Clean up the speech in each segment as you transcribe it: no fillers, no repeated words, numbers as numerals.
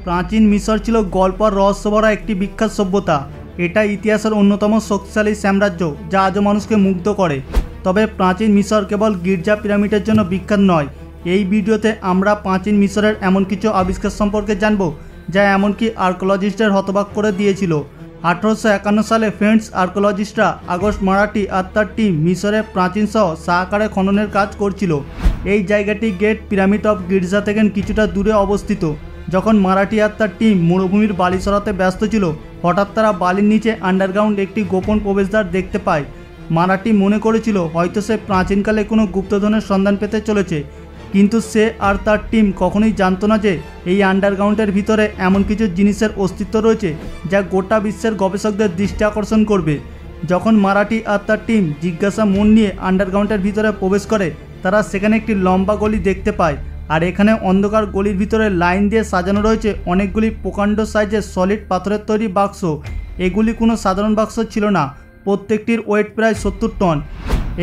প্রাচীন মিশর ছিল গল্প আর রহস্যভরা একটি বিখ্যাত সভ্যতা। এটা ইতিহাসের অন্যতম শক্তিশালী সাম্রাজ্য যা আজও মানুষকে মুগ্ধ করে। তবে প্রাচীন মিশর কেবল গির্জা পিরামিডের জন্য বিখ্যাত নয়। এই ভিডিওতে আমরা প্রাচীন মিশরের এমন কিছু আবিষ্কার সম্পর্কে জানব যা এমনকি আর্কোলজিস্টদের হতবাক করে দিয়েছিল। 1851 সালে ফ্রেঞ্চ আর্কোলজিস্টরা আগস্ট মারাঠি আর তার টিম মিশরে প্রাচীন সহ সাকারে খননের কাজ করছিল। এই জায়গাটি গেট পিরামিড অফ গির্জা থেকে কিছুটা দূরে অবস্থিত। যখন মারাঠি আর তার টিম মরুভূমির বালি সরাতে ব্যস্ত ছিল, হঠাৎ তারা বালির নিচে আন্ডারগ্রাউন্ড একটি গোপন প্রবেশদ্বার দেখতে পায়। মারাঠি মনে করেছিল হয়তো সে প্রাচীনকালে কোনো গুপ্তধনের সন্ধান পেতে চলেছে, কিন্তু সে আর তার টিম কখনোই জানতো না যে এই আন্ডারগ্রাউন্ডের ভিতরে এমন কিছু জিনিসের অস্তিত্ব রয়েছে যা গোটা বিশ্বের গবেষকদের দৃষ্টি আকর্ষণ করবে। যখন মারাঠি আর তার টিম জিজ্ঞাসা মন নিয়ে আন্ডারগ্রাউন্ডের ভিতরে প্রবেশ করে, তারা সেখানে একটি লম্বা গলি দেখতে পায়। আর এখানে অন্ধকার গলির ভিতরে লাইন দিয়ে সাজানো রয়েছে অনেকগুলি প্রকাণ্ড সাইজের সলিড পাথরের তৈরি বাক্স। এগুলি কোনো সাধারণ বাক্স ছিল না, প্রত্যেকটির ওয়েট প্রায় 70 টন।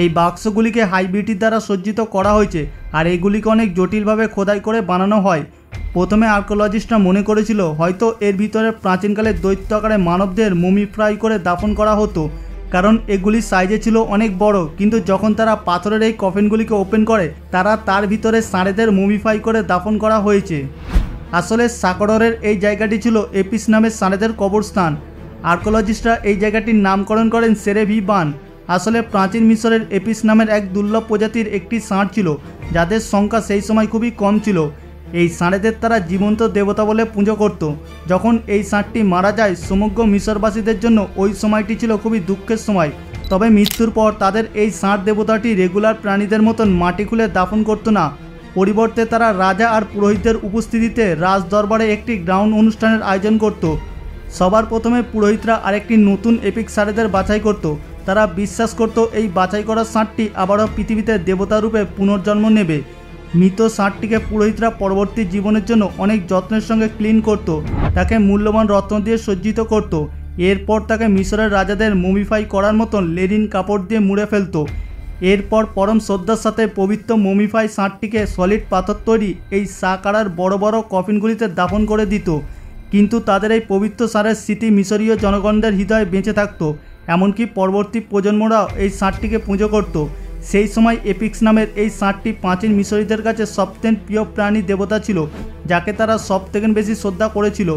এই বাক্সগুলিকে হাইব্রিটির দ্বারা সজ্জিত করা হয়েছে আর এগুলিকে অনেক জটিলভাবে খোদাই করে বানানো হয়। প্রথমে আর্কোলজিস্টরা মনে করেছিল হয়তো এর ভিতরে প্রাচীনকালে দৈত্য আকারে মানবদের মুমিফাই করে দাফন করা হতো, কারণ এগুলি সাইজে ছিল অনেক বড়। কিন্তু যখন তারা পাথরের এই কফিনগুলিকে ওপেন করে, তার ভিতরে ষাঁড়েদের মুমিফাই করে দাফন করা হয়েছে। আসলে সাকররের এই জায়গাটি ছিল এপিস নামের ষাঁড়েদের কবরস্থান। আর্কোলজিস্টরা এই জায়গাটির নামকরণ করেন সেরেভি বান। আসলে প্রাচীন মিশরের এপিস নামের এক দুর্লভ প্রজাতির একটি ষাঁড় ছিল যাদের সংখ্যা সেই সময় খুবই কম ছিল। এই ষাঁড়েদের তারা জীবন্ত দেবতা বলে পুজো করত। যখন এই ষাঁড়টি মারা যায়, সমগ্র মিশরবাসীদের জন্য ওই সময়টি ছিল খুবই দুঃখের সময়। তবে মৃত্যুর পর তাদের এই ষাঁড় দেবতাটি রেগুলার প্রাণীদের মতন মাটি খুলে দাফন করত না। পরিবর্তে তারা রাজা আর পুরোহিতদের উপস্থিতিতে রাজ দরবারে একটি গ্রাউন্ড অনুষ্ঠানের আয়োজন করত। সবার প্রথমে পুরোহিতরা আরেকটি নতুন এপিক ষাঁড়েদের বাছাই করত। তারা বিশ্বাস করত এই বাছাই করা ষাঁড়টি আবারও পৃথিবীতে দেবতা রূপে পুনর্জন্ম নেবে। মৃত ষাঁড়টিকে পুরোহিতরা পরবর্তী জীবনের জন্য অনেক যত্নের সঙ্গে ক্লিন করত, তাকে মূল্যবান রত্ন দিয়ে সজ্জিত করত। এরপর তাকে মিশরের রাজাদের মুমিফাই করার মতন লেনিন কাপড় দিয়ে মুড়ে ফেলত। এরপর পরম শ্রদ্ধার সাথে পবিত্র মুমিফাই ষাঁড়টিকে সলিড পাথর তৈরি এই সাকারার বড় বড় কফিনগুলিতে দাফন করে দিত। কিন্তু তাদের এই পবিত্র ষাঁড়ের স্মৃতি মিশরীয় জনগণদের হৃদয়ে বেঁচে থাকত। এমনকি পরবর্তী প্রজন্মরাও এই ষাঁড়টিকে পুজো করত। সেই সময় এপিক্স নামের এই ষাঁড়টি প্রাচীন মিশরীদের কাছে সবথেকে প্রিয় প্রাণী দেবতা ছিল, যাকে তারা সবথেকে বেশি শ্রদ্ধা করেছিল।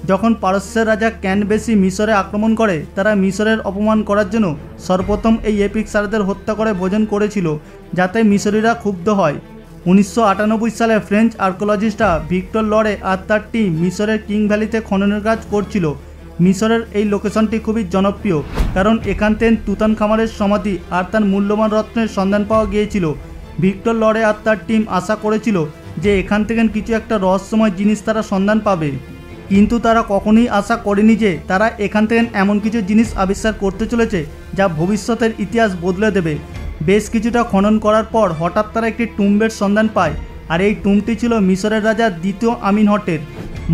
যখন পারস্যের রাজা ক্যানবেসি মিশরে আক্রমণ করে, তারা মিশরের অপমান করার জন্য সর্বপ্রথম এই এপিক ষাঁড়দের হত্যা করে ভোজন করেছিল, যাতে মিশরীরা ক্ষুব্ধ হয়। 1998 সালে ফ্রেঞ্চ আর্কোলজিস্টরা ভিক্টর লরে আর তার টিম মিশরের কিং ভ্যালিতে খননের কাজ করছিল। মিশরের এই লোকেশনটি খুবই জনপ্রিয়, কারণ এখান থেকে তুতানখামনের সমাধি আর তার মূল্যবান রত্নের সন্ধান পাওয়া গিয়েছিল। ভিক্টর লরে আর তার টিম আশা করেছিল যে এখান থেকে কিছু একটা রহস্যময় জিনিস তারা সন্ধান পাবে, কিন্তু তারা কখনোই আশা করেনি যে তারা এখান থেকে এমন কিছু জিনিস আবিষ্কার করতে চলেছে যা ভবিষ্যতের ইতিহাস বদলে দেবে। বেশ কিছুটা খনন করার পর হঠাৎ তারা একটি টুম্বের সন্ধান পায়, আর এই টুম্বটি ছিল মিশরের রাজা দ্বিতীয় আমিনহটের।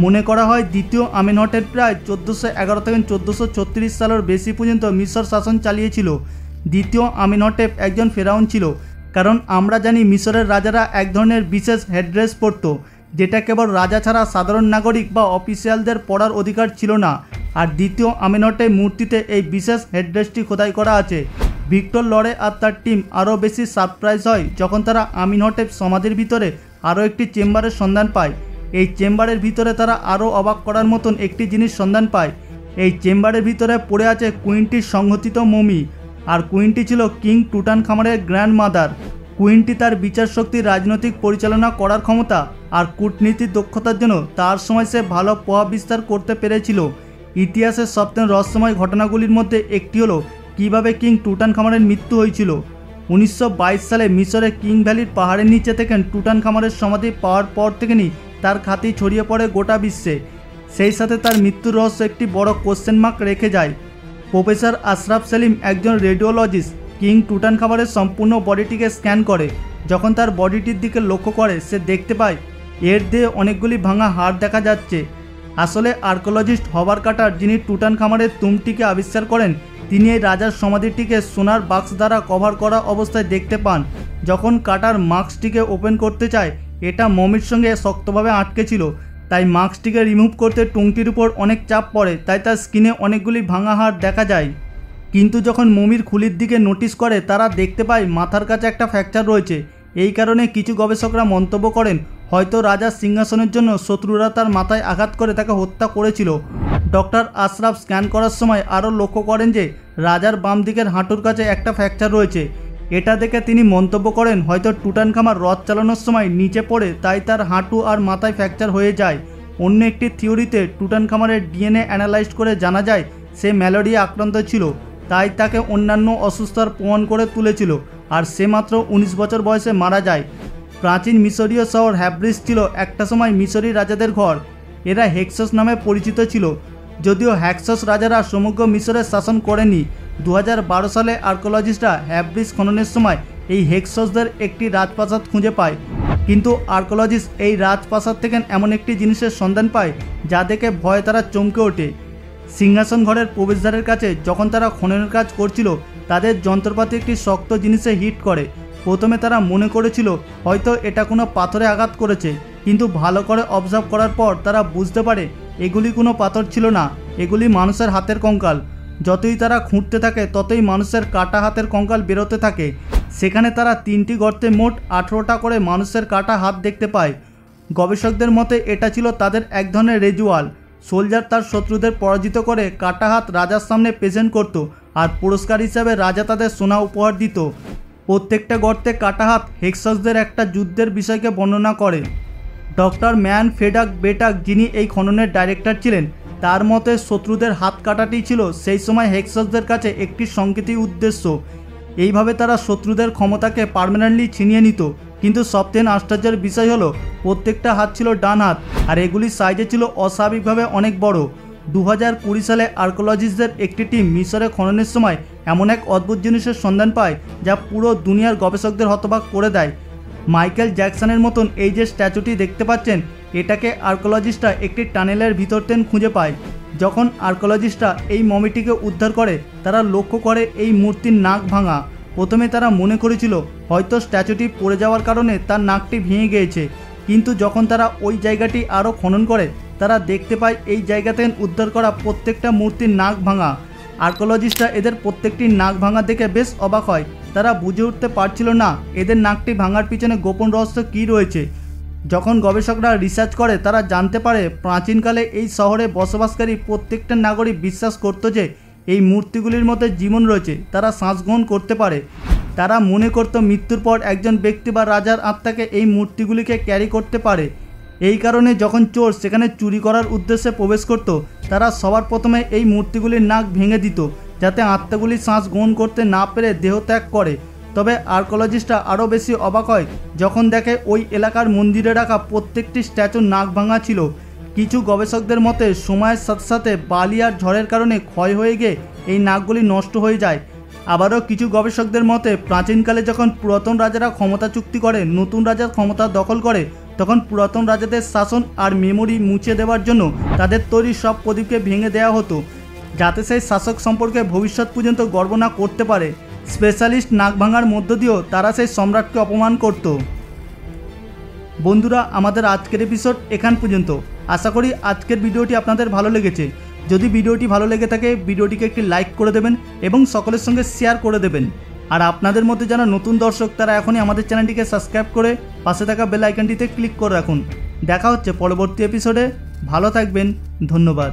মনে করা হয় দ্বিতীয় আমিনহটের প্রায় 1411 থেকে 1436 সালের বেশি পর্যন্ত মিশর শাসন চালিয়েছিল। দ্বিতীয় আমিনহটেপ একজন ফেরাউন ছিল, কারণ আমরা জানি মিশরের রাজারা এক ধরনের বিশেষ হেডড্রেস পরত, যেটা কেবল রাজা ছাড়া সাধারণ নাগরিক বা অফিসিয়ালদের পরার অধিকার ছিল না। আর দ্বিতীয় আমিনহটেপ মূর্তিতে এই বিশেষ হেডড্রেসটি খোদাই করা আছে। ভিক্টর লরে আর তার টিম আরও বেশি সারপ্রাইজ হয় যখন তারা আমিনহটেপ সমাধির ভিতরে আরও একটি চেম্বারের সন্ধান পায়। এই চেম্বারের ভিতরে তারা আরও অবাক করার মতন একটি জিনিস সন্ধান পায়। এই চেম্বারের ভিতরে পড়ে আছে কুইনটির সংহতিত মমি, আর কুইনটি ছিল কিং টুটানখামনের গ্র্যান্ড মাদার। কুইনটি তার বিচার শক্তি, রাজনৈতিক পরিচালনা করার ক্ষমতা আর কূটনীতির দক্ষতার জন্য তার সময় সে ভালো প্রভাব বিস্তার করতে পেরেছিল। ইতিহাসের সবচেয়ে রহস্যময় ঘটনাগুলির মধ্যে একটি হলো কীভাবে কিং টুটানখামনের মৃত্যু হয়েছিল। 1922 সালে মিশরের কিং ভ্যালির পাহাড়ের নিচে থেকে টুটানখামনের সমাধি পাওয়ার পর থেকেই তার খ্যাতি ছড়িয়ে পড়ে গোটা বিশ্বে। সেই সাথে তার মৃত্যুর রহস্য একটি বড় কোশ্চেন মার্ক রেখে যায়। প্রফেসর আশরাফ সেলিম, একজন রেডিওলজিস্ট, কিং টুটানখামনের সম্পূর্ণ বডিটিকে স্ক্যান করে। যখন তার বডিটির দিকে লক্ষ্য করে, সে দেখতে পায় এর দিয়ে অনেকগুলি ভাঙা হাড় দেখা যাচ্ছে। আসলে আর্কোলজিস্ট হবার কাটার, যিনি টুটানখামনের টুম্বটিকে আবিষ্কার করেন, তিনি এই রাজার সমাধিটিকে সোনার বাক্স দ্বারা কভার করা অবস্থায় দেখতে পান। যখন কাটার মাস্কটিকে ওপেন করতে চায়, এটা মমির সঙ্গে শক্তভাবে আটকে ছিল, তাই মাস্কটিকে রিমুভ করতে টুংটির উপর অনেক চাপ পড়ে, তাই তার স্কিনে অনেকগুলি ভাঙা হাড় দেখা যায়। কিন্তু যখন মমির খুলির দিকে নোটিশ করে তারা দেখতে পায় মাথার কাছে একটা ফ্র্যাকচার রয়েছে। এই কারণে কিছু গবেষকরা মন্তব্য করেন হয়তো রাজার সিংহাসনের জন্য শত্রুরা তার মাথায় আঘাত করে তাকে হত্যা করেছিল। ডক্টর আশরাফ স্ক্যান করার সময় আরও লক্ষ্য করেন যে রাজার বাম দিকের হাঁটুর কাছে একটা ফ্র্যাকচার রয়েছে। এটা দেখে তিনি মন্তব্য করেন হয়তো টুটানখামার রথ চালানোর সময় নিচে পড়ে তাই তার হাঁটু আর মাথায় ফ্র্যাকচার হয়ে যায়। অন্য একটি থিওরিতে টুটানখামারের ডিএনএ অ্যানালাইজ করে জানা যায় সে ম্যালেরিয়া আক্রান্ত ছিল, তাই তাকে অন্যান্য অসুস্থতার প্রমাণ করে তুলেছিল, আর সে মাত্র 19 বছর বয়সে মারা যায়। প্রাচীন মিশরীয় শহর হ্যাব্রিস ছিল একটা সময় মিশরী রাজাদের ঘর। এরা হেক্সস নামে পরিচিত ছিল। যদিও হ্যাক্সস রাজারা সমগ্র মিশরের শাসন করেনি। 2012 সালে আর্কোলজিস্টরা হ্যাব্রিস খননের সময় এই হেক্সসদের একটি রাজপ্রাসাদ খুঁজে পায়। কিন্তু আর্কোলজিস্ট এই রাজপ্রাসাদ থেকে এমন একটি জিনিসের সন্ধান পায় যা দেখে ভয়ে তারা চমকে ওঠে। সিংহাসন ঘরের প্রবেশদ্বারের কাছে যখন তারা খননের কাজ করছিল তাদের যন্ত্রপাতি একটি শক্ত জিনিসে হিট করে। প্রথমে তারা মনে করেছিল হয়তো এটা কোনো পাথরে আঘাত করেছে, কিন্তু ভালো করে অবজার্ভ করার পর তারা বুঝতে পারে এগুলি কোনো পাথর ছিল না, এগুলি মানুষের হাতের কঙ্কাল। যতই তারা খুঁড়তে থাকে ততই মানুষের কাটা হাতের কঙ্কাল বেরোতে থাকে। সেখানে তারা 3টি গর্তে মোট 18টা করে মানুষের কাটা হাত দেখতে পায়। গবেষকদের মতে এটা ছিল তাদের এক ধরনের রিচুয়াল। সোলজার তার শত্রুদের পরাজিত করে কাটা হাত রাজার সামনে প্রেজেন্ট করত, আর পুরস্কার হিসাবে রাজা তাদের সোনা উপহার দিত। প্রত্যেকটা গর্তে কাটা হাত হেক্সসদের একটা যুদ্ধের বিষয়কে বর্ণনা করে। ডক্টর ম্যান ফেডাক বেটাক, যিনি এই খননের ডাইরেক্টর ছিলেন, তার মতে শত্রুদের হাত কাটাটি ছিল সেই সময় হেক্সসদের কাছে একটি সংকেতী উদ্দেশ্য। এইভাবে তারা শত্রুদের ক্ষমতাকে পার্মানেন্টলি ছিনিয়ে নিত। কিন্তু সবথেকে আশ্চর্যের বিষয় হলো প্রত্যেকটা হাত ছিল ডান হাত, আর এগুলির সাইজে ছিল অস্বাভাবিকভাবে অনেক বড়। 2020 সালে আর্কোলজিস্টদের একটি টিম মিশরে খননের সময় এমন এক অদ্ভুত জিনিসের সন্ধান পায় যা পুরো দুনিয়ার গবেষকদের হতবাক করে দেয়। মাইকেল জ্যাকসনের মতন এই যে স্ট্যাচুটি দেখতে পাচ্ছেন, এটাকে আর্কোলজিস্টরা একটি টানেলের ভিতর থেকে খুঁজে পায়। যখন আর্কোলজিস্টরা এই মমিটিকে উদ্ধার করে তারা লক্ষ্য করে এই মূর্তির নাক ভাঙা। প্রথমে তারা মনে করেছিল হয়তো স্ট্যাচুটি পড়ে যাওয়ার কারণে তার নাকটি ভেঙে গিয়েছে, কিন্তু যখন তারা ওই জায়গাটি আরও খনন করে তারা দেখতে পায় এই জায়গা থেকে উদ্ধার করা প্রত্যেকটা মূর্তির নাক ভাঙা। আর্কোলজিস্টরা এদের প্রত্যেকটি নাক ভাঙা দেখে বেশ অবাক হয়। তারা বুঝে উঠতে পারছিল না এদের নাকটি ভাঙার পিছনে গোপন রহস্য কী রয়েছে। যখন গবেষকরা রিসার্চ করে তারা জানতে পারে প্রাচীনকালে এই শহরে বসবাসকারী প্রত্যেকটা নাগরিক বিশ্বাস করত যে এই মূর্তিগুলির মধ্যে জীবন রয়েছে, তারা শ্বাস গ্রহণ করতে পারে। তারা মনে করত মৃত্যুর পর একজন ব্যক্তি বা রাজার আত্মাকে এই মূর্তিগুলিকে ক্যারি করতে পারে। এই কারণে যখন চোর সেখানে চুরি করার উদ্দেশ্যে প্রবেশ করত তারা সবার প্রথমে এই মূর্তিগুলির নাক ভেঙে দিত, যাতে আত্মাগুলি শ্বাস গ্রহণ করতে না পেরে দেহত্যাগ করে। তবে আর্কোলজিস্টরা আরও বেশি অবাক হয় যখন দেখে ওই এলাকার মন্দিরে রাখা প্রত্যেকটি স্ট্যাচুর নাক ভাঙা ছিল। কিছু গবেষকদের মতে সময়ের সাথে সাথে বালি আর ঝড়ের কারণে ক্ষয় হয়ে গিয়ে এই নাকগুলি নষ্ট হয়ে যায়। আবারও কিছু গবেষকদের মতে প্রাচীনকালে যখন পুরাতন রাজারা ক্ষমতা চুক্তি করে নতুন রাজার ক্ষমতা দখল করে, তখন পুরাতন রাজাদের শাসন আর মেমোরি মুছে দেওয়ার জন্য তাদের তৈরি সব প্রদীপকে ভেঙে দেওয়া হতো, যাতে সেই শাসক সম্পর্কে ভবিষ্যৎ পর্যন্ত গর্ব না করতে পারে। স্পেশালিস্ট নাক ভাঙার মধ্য দিয়েও তারা সেই সম্রাটকে অপমান করত। বন্ধুরা, আমাদের আজকের এপিসোড এখান পর্যন্ত। আশা করি আজকের ভিডিওটি আপনাদের ভালো লেগেছে। যদি ভিডিওটি ভালো লেগে থাকে ভিডিওটিকে একটি লাইক করে দেবেন এবং সকলের সঙ্গে শেয়ার করে দেবেন। আর আপনাদের মধ্যে যারা নতুন দর্শক তারা এখনই আমাদের চ্যানেলটিকে সাবস্ক্রাইব করে পাশে থাকা বেল আইকনটিতে ক্লিক করে রাখুন। দেখা হচ্ছে পরবর্তী এপিসোডে। ভালো থাকবেন, ধন্যবাদ।